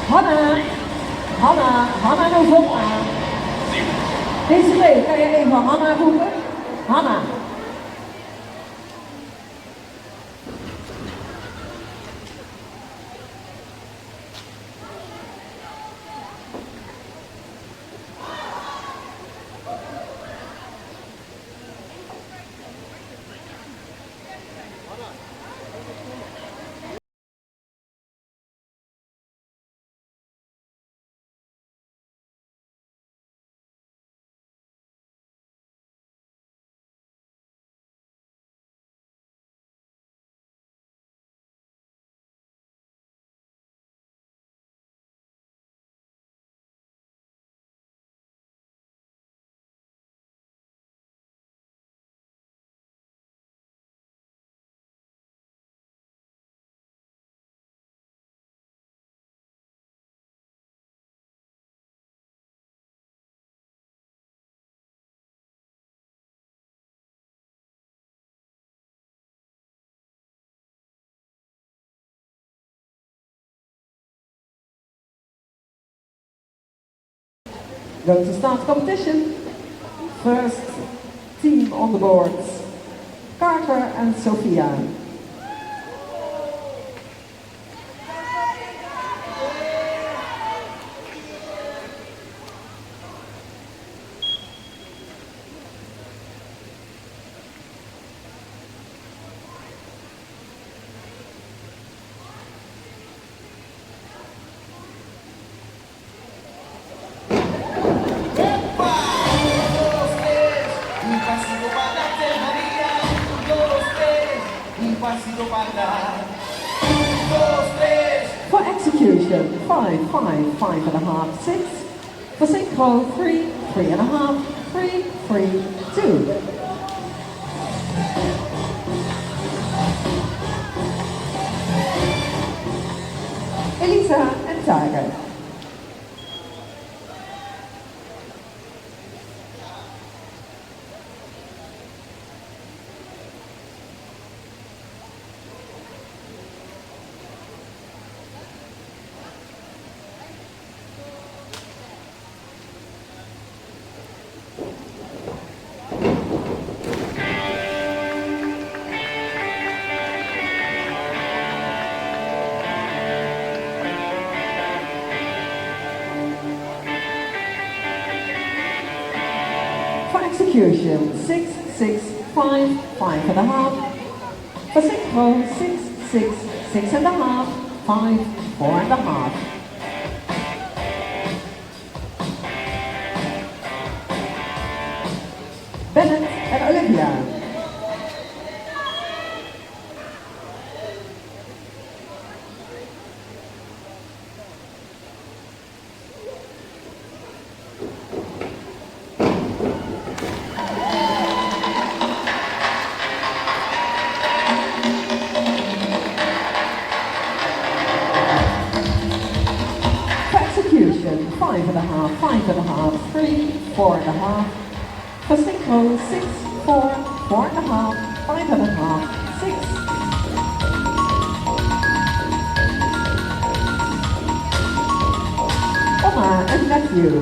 Hanna, Hanna November. Deze week kan je even Hanna roepen. Hanna. Going to start competition. First team on the boards, Carter and Sophia. For execution, 5, 5, 5.5, 6. For synchro, 3, 3.5, 3, 3, 2. Elisa and Tiger. Execution, 6, 6, 5, 5.5. For synchro, 6, 6, 6.5, 5, 4.5. Bennett and Olivia. Execution, 5.5, 5.5, 3, 4.5. For synchro, 6, 4, 4.5, 5.5, 6. Oma and Matthew.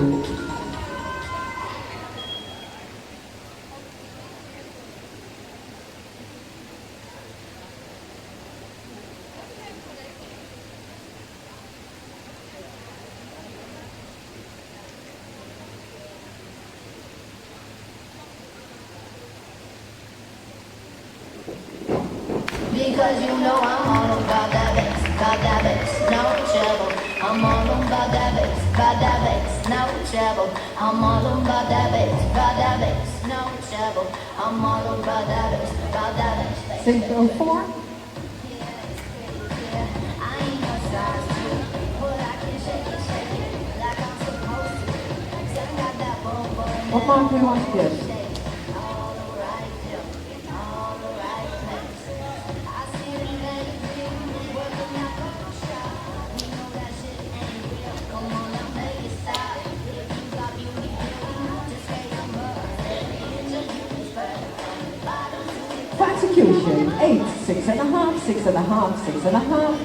Because you know I'm all about that bass, no trouble. I'm all about that bass, no trouble. I'm all about that bass, no trouble. I'm all about that bass. Synchro 4. I ain't no size 2, but I can shake it like I'm supposed to. 'Cause I got that boom boom. What mark do you want to get? For execution, 8, 6.5, 6.5, 6.5.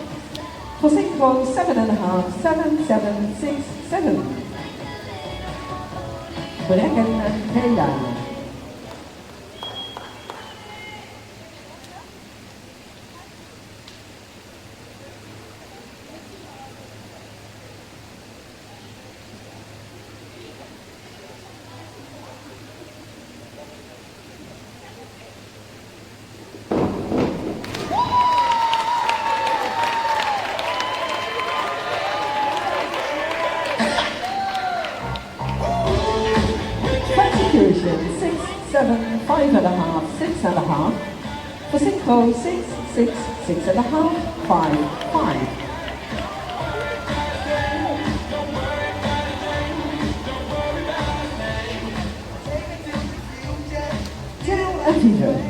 For Synchro, 7.5, 7, 7, 6, 7. Brecken en Kayla. Execution, 6, 7, 5.5, 6.5. For Synchro, 6, 6, 6.5, 5, 5. Del Eindhoven.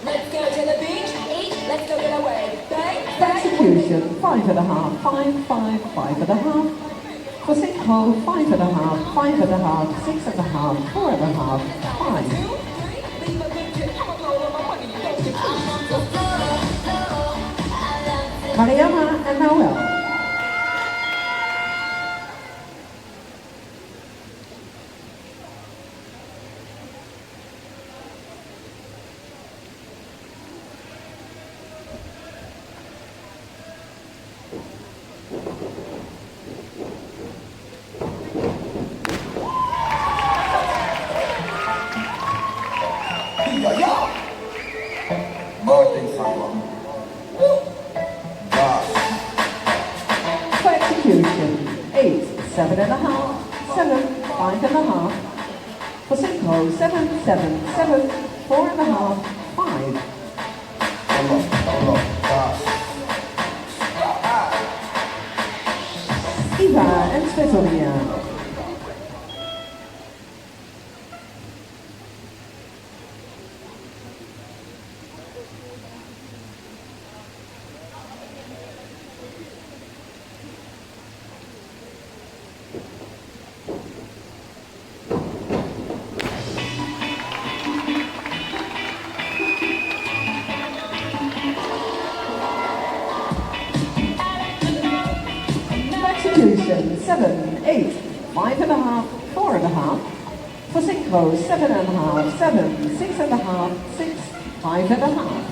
Let's go to the beach, eat, let's go get away. Bang, bang. Execution, 5.5, 5, 5, 5.5. For Synchro, 5.5, 5.5, 6.5, 4.5, 5. Mariana and Noel. For execution, 8, 7.5, 7, 5.5. For Synchro, 7, 7, 7, 4.5, 5. Eva and Svetolia. Execution, 7, 8, 5.5, 4.5. For Synchro, 7.5, 7, 6.5, 6, 5.5.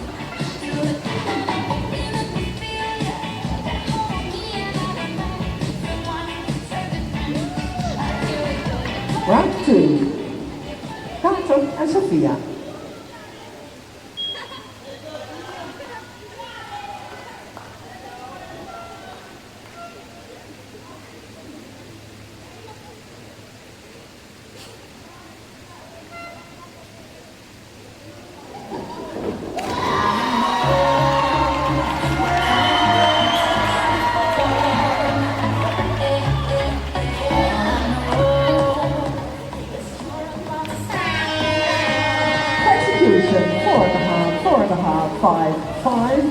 Round 2. Carter and Sophia. Execution, 4.5, 4.5, 5, 5.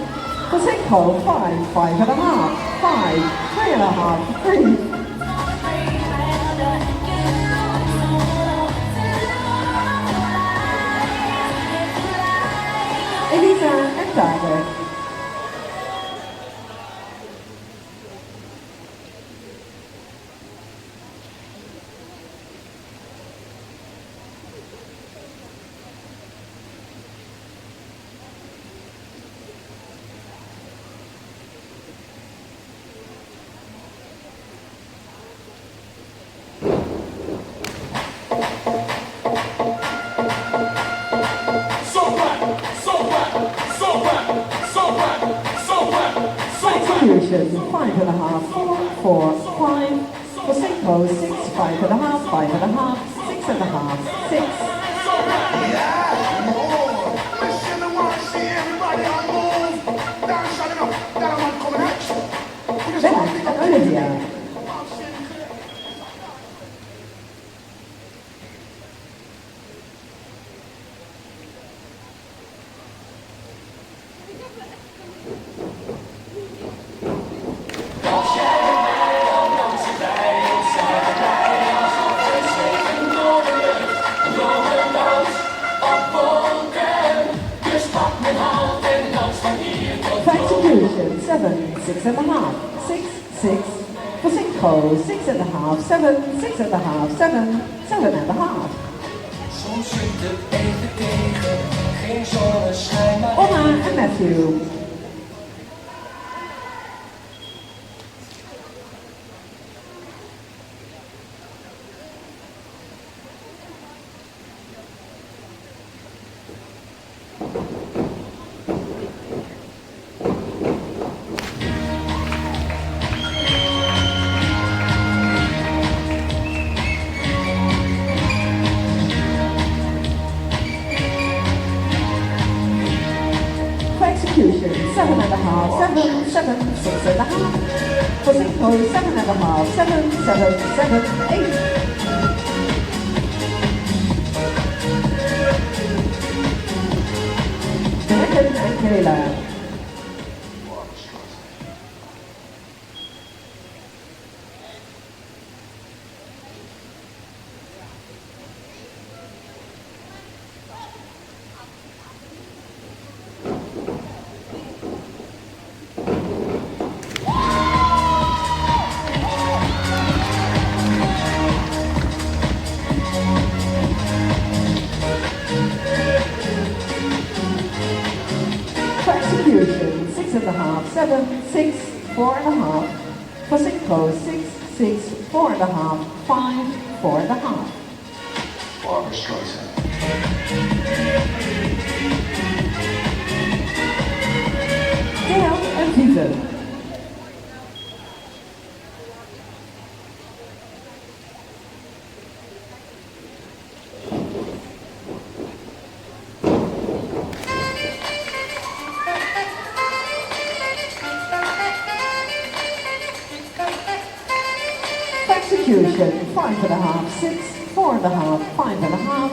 For Synchro, 5, 5.5, 5, 3.5, 3. Elisa and Tiger. Execution, 5.5, 4, 4, 5. For Synchro, 6, 5.5, 5.5, 6.5, 6. Bennett and Olivia. 7, 6.5, 6, 6. For Synchro, 6.5, 7, 6.5, 7, 7.5. Soms zit het even tegen, geen zonneschijn, maar Anna en Matthew. Execution, 7.5, 7, 7, 6.5. For Synchro, 7.5, 7, 7, 7, 8. Megan and Kayla. Execution, 6.5, 7, 6, 4.5. For Synchro, 6, 6, 4.5, 5, 4.5. Barbara Streisand. Dale and Peter. Execution, 5.5, 6, 4.5, 5.5.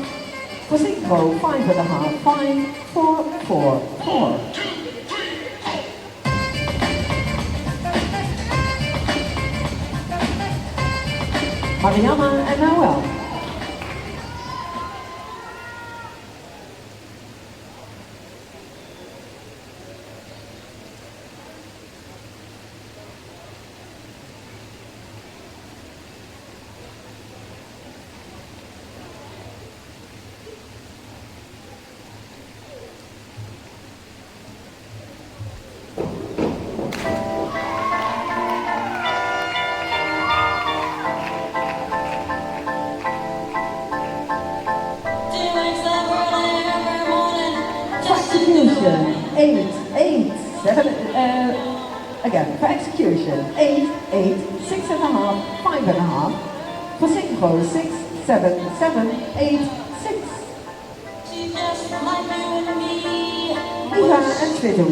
For Synchro, 5.5, 5, 4, 4, 4. Mariana and Noel. Execution, 8, 8, 7, again, for execution, 8, 8, 6.5, 5.5. For Synchro, 6, 7, 7, 8, 6. Eva and Twitter.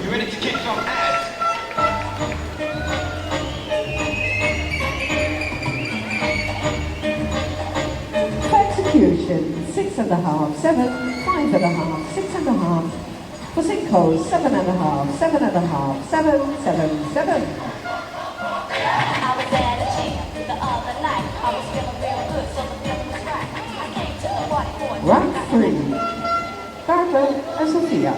You ready to kick some ass? Execution, 6.5, 7, 5.5, 6.5. For Synchro, 7.5, 7.5, 7, 7, 7. I was at a jam the other night. I was feeling real good, so the feeling was right. I came to the party for a Round 3. Carter and Sophia.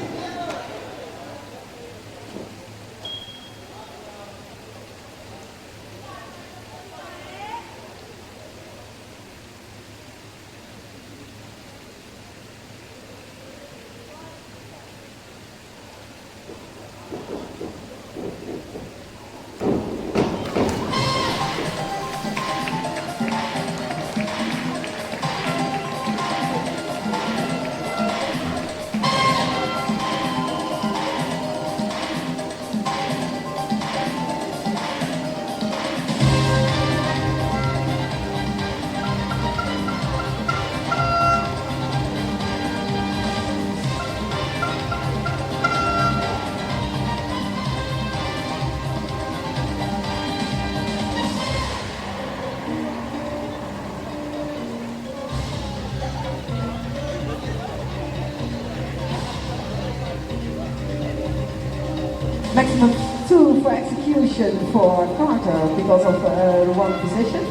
Maximum 2 for execution for Carter because of the wrong position.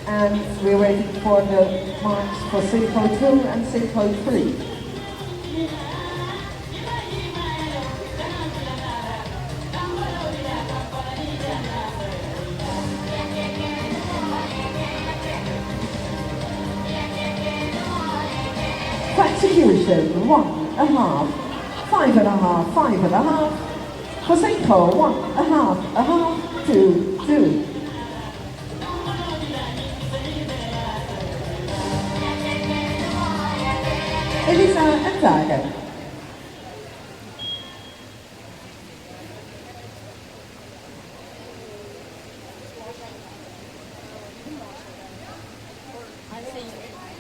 And we're waiting for the marks for Synchro 2 and Synchro 3. For execution, 1.5, 5.5, 5.5. For Synchro, 1.5, 2, 2. Elisa en Dagen.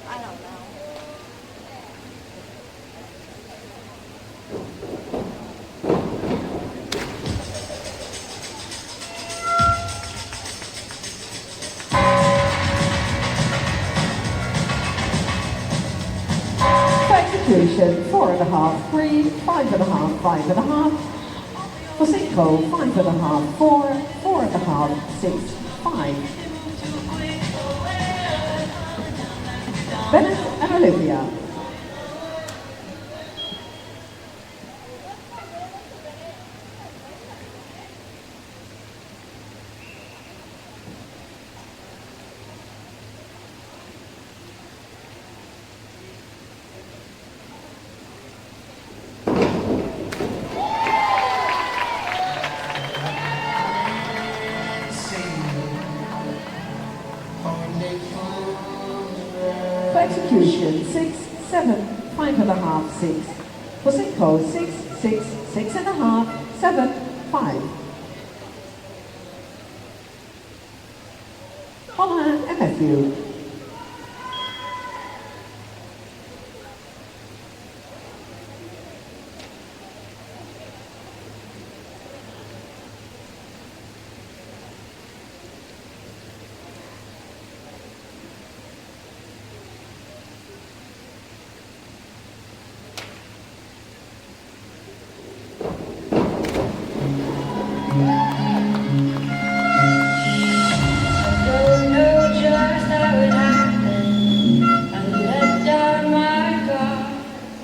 I don't know. Execution, 4.5, 3, 5.5, 5.5. For Synchro, 5.5, 4, 4.5, 6, 5. Bennett and Olivia. For execution, 6, 7, 5.5, 6. For Synchro, 6, 6, 6.5, 7, 5. Paula and Matthew.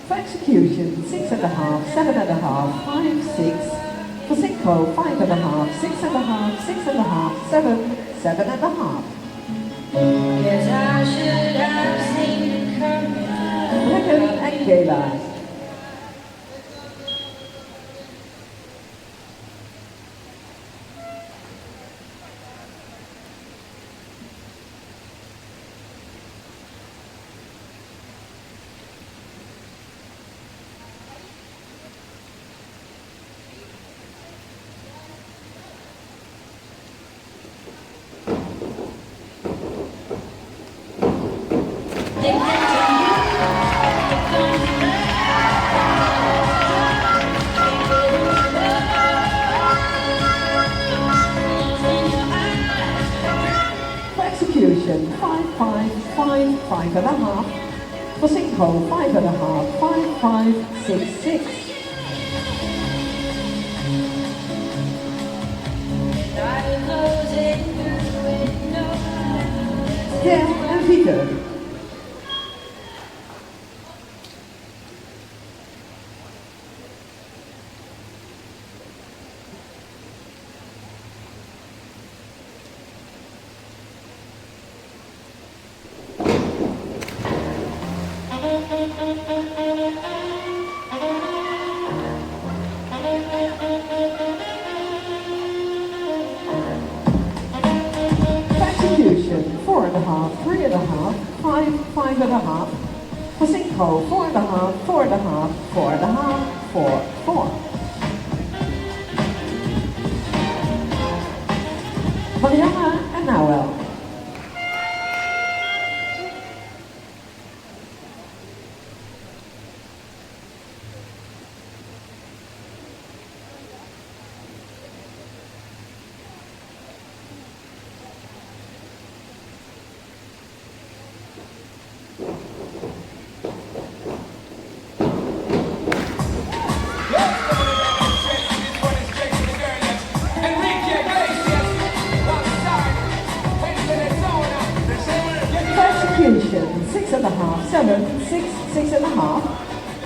For execution, 6.5, 7.5, 5, 6. For Synchro, 5.5, 6.5, 6.5, 7, 7.5. Guess I should have seen it coming. Reckon and Gala. For execution, 5, 5, 5, 5.5. For Synchro, 5.5, 5, 5, 6, 6. Dale and Peter. Execution, 4.5, 3.5, 5, 5.5. For Synchro, 4.5, 4.5, 4.5, 4, 4. Marianne en Noel.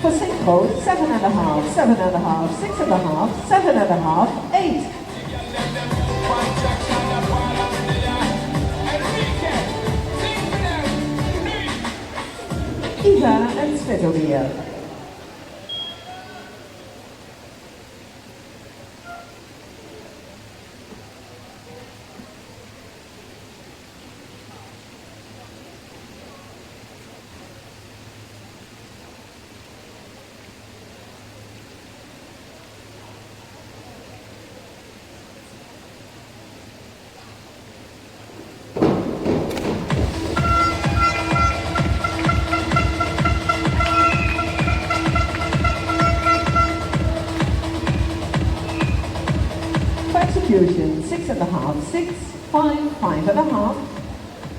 For Synchro, 7.5, 7.5, 6.5, 7.5, 8. Eva en Svetomir. Execution, 6.5, 6, 5, 5.5.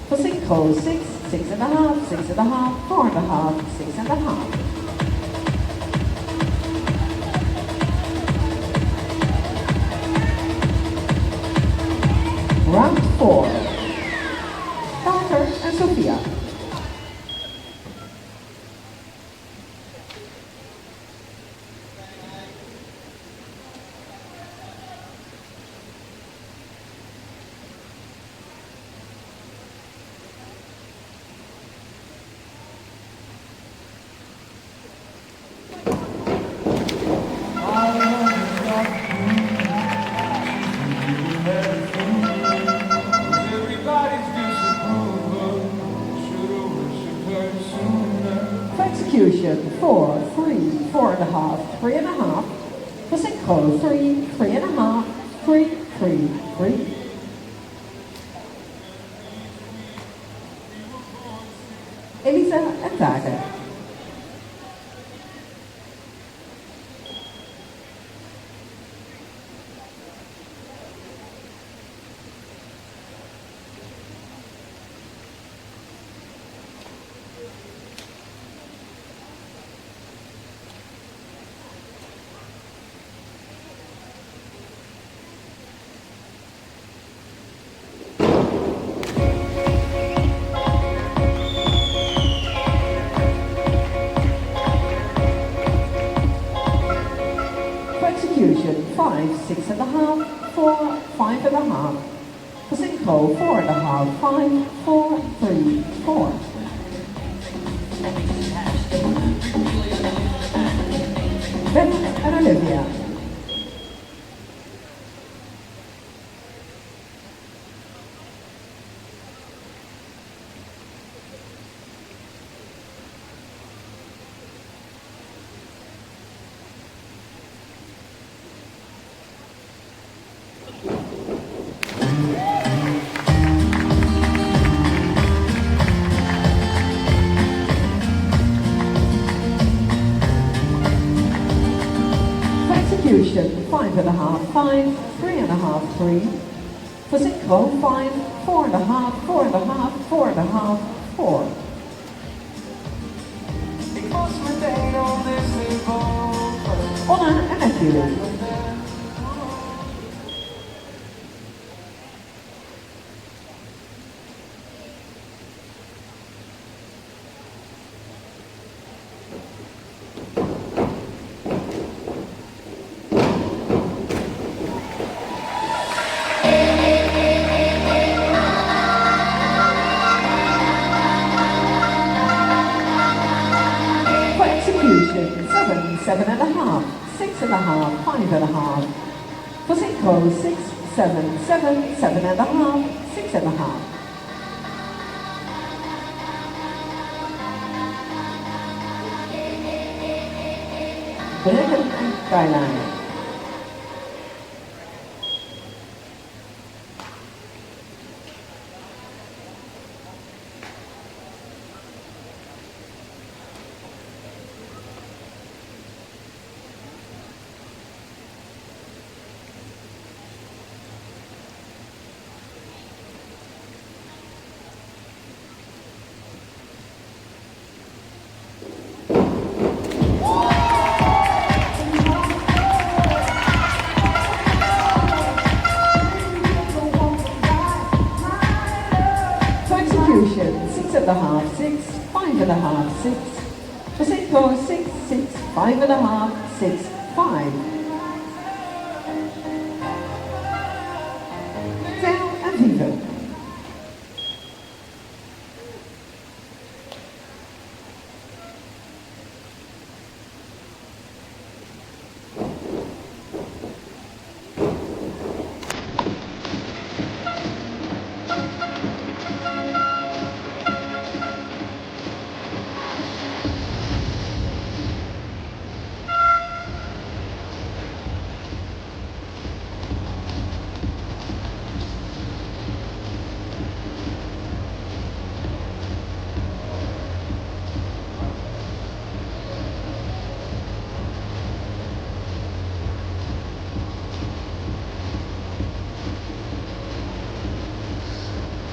For Synchro, 6, 6.5, 6.5, 4.5, 6.5. Round 4. Carter and Sophia. Execution, 4, 3, 4.5, 3.5. For Synchro, 3, 3.5, 3, 3, 3. Elisa en Tage. Execution, 5, 6.5, 4, 5.5. For Synchro, 4.5, 5, 4, 3, 4. Ben en Olivia. Execution, 5.5, 5, 3.5, 3. For Synchro, 5, 4.5, 4.5, 4.5, 4. Anna en Matthew. Execution, 7, 7.5, 6.5, 5.5. For Synchro, 6, 7, 7, 7.5, 6.5. Bruggen en Thailand. Execution, 6.5, 6, 5.5, 6. For Synchro, Synchro 6, 6, 5.5, 6, 5. Eindhoven.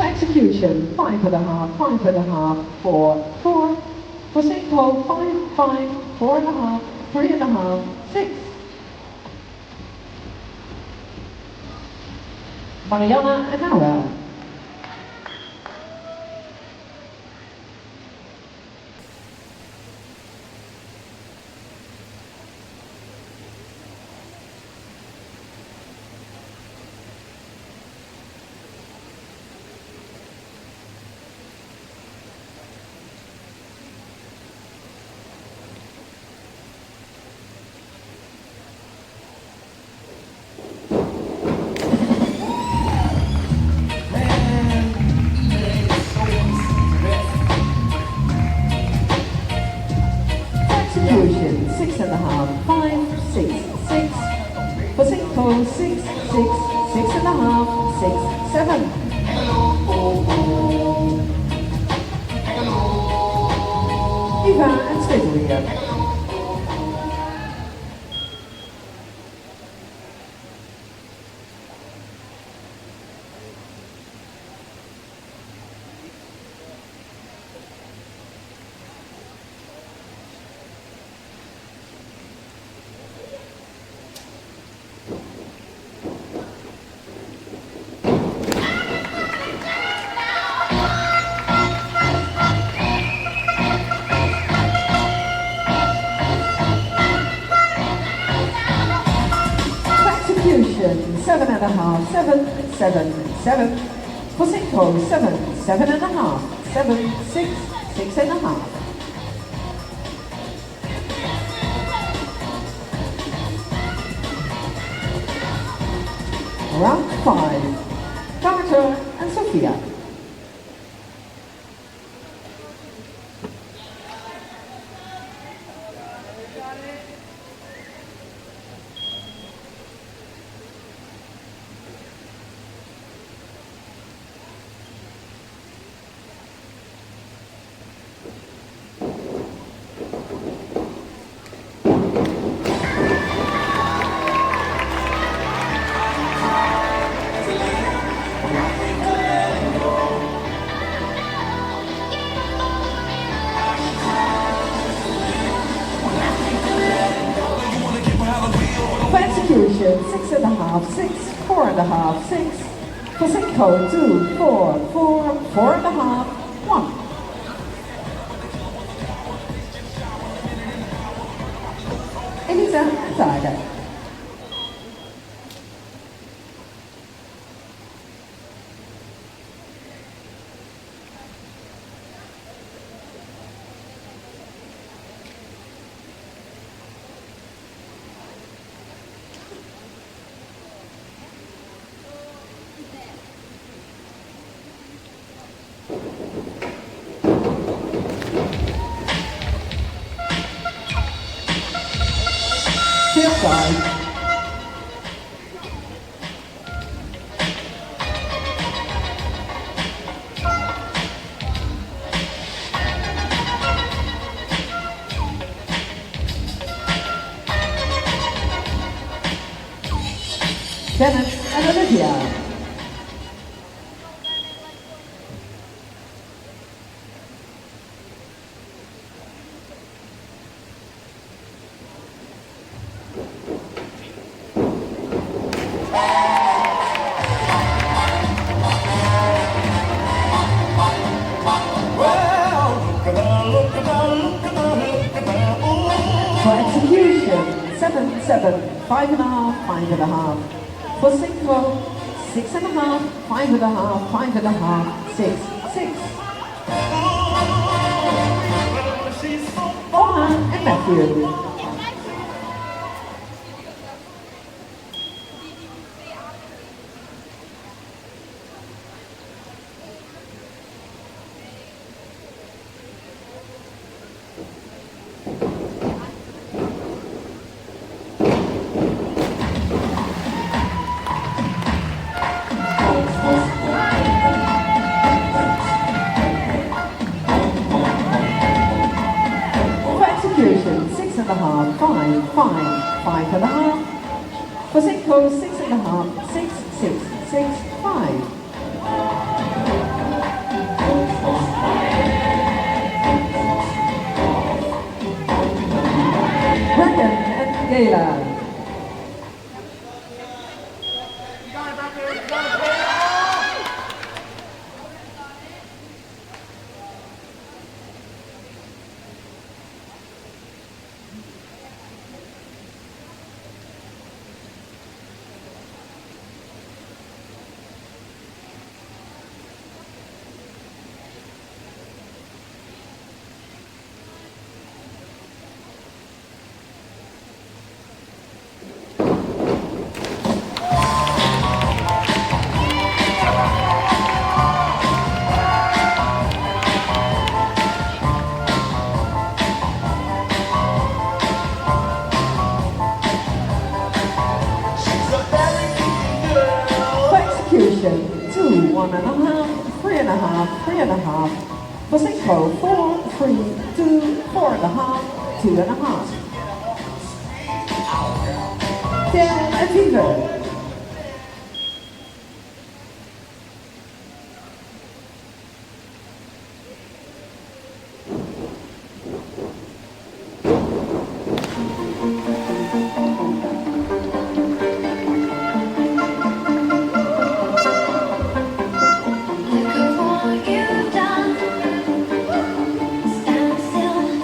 Execution, 5.5, 5.5, 4, 4. For Synchro, 5, 5, 4.5, 3.5, 6. Mariana and Noah. Execution, 6.5, 5, 6, 6. For Synchro, 6, 6, 6.5, 6, 7. Eva and Switzerland. Execution, 7.5, 7, 7, 7. For Synchro, 7, 7.5, 7, 6, 6.5. Round 5, Carter and Sophia. For execution, 6.5, 6, 4.5, 6. For Synchro, 2, 4, 4, 4.5, 1. Elisa and Tiger. Field side. Dennis and Olivia. 7, 5.5, 5.5. For Synchro, 6.5, 5.5, 5.5, 6, 6. Omar and Matthew. Execution, 6.5, 5, 5, 5.5. For Synchro, 6.5, 6, 6, 6, 5. Reckon and Gala. Execution, 2, 1.5, 3.5, 3.5. For Synchro, 4, 3, 2, 4.5, 2.5. Down Eindhoven.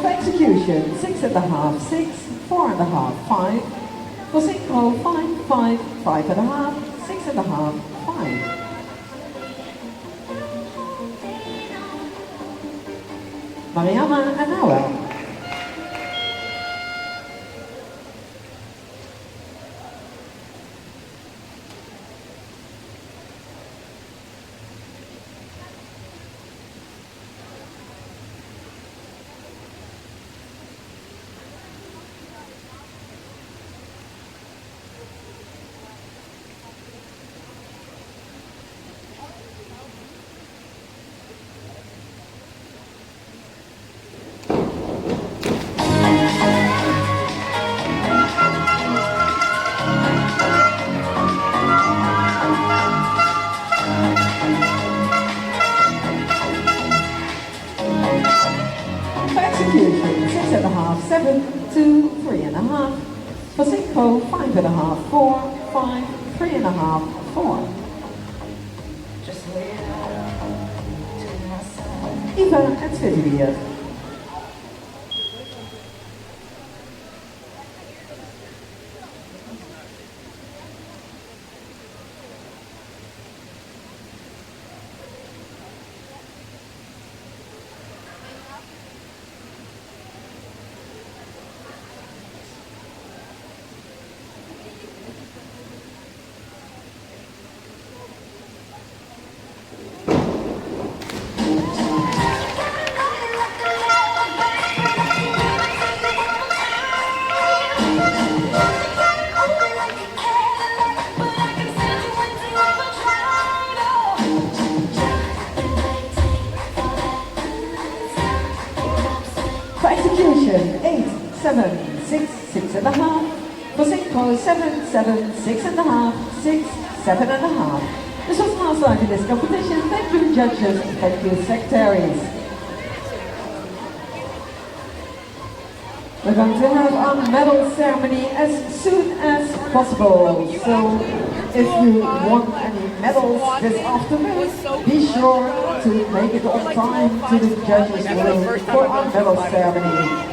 Execution, 6.5, 6, 4.5, 5. For Synchro, 5, 5, 5.5, 6.5, 5. Mariana and Noel. Execution, 6.5, 7, 2, 3.5. For Synchro, 5.5, 4, 5, 3.5, 4. Eva en Sylvia. For execution, 8, 7, 6, 6.5. For Synchro, 7, 7, 6.5, 6, 7.5. This was the last line in this competition. Thank you, judges. Thank you, secretaries. We're going to have our medal ceremony as soon as possible. So if you want any medals this afternoon, be sure to make it on time to the judges' room for our medal ceremony.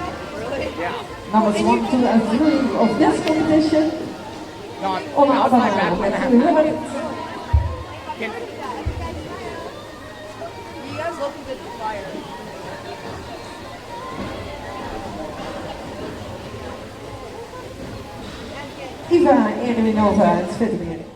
numbers 1, 2, and 3 of this competition. On our banana, let's do it. You guys looking at the fire. Eva, Eindhoven, 20 minuten.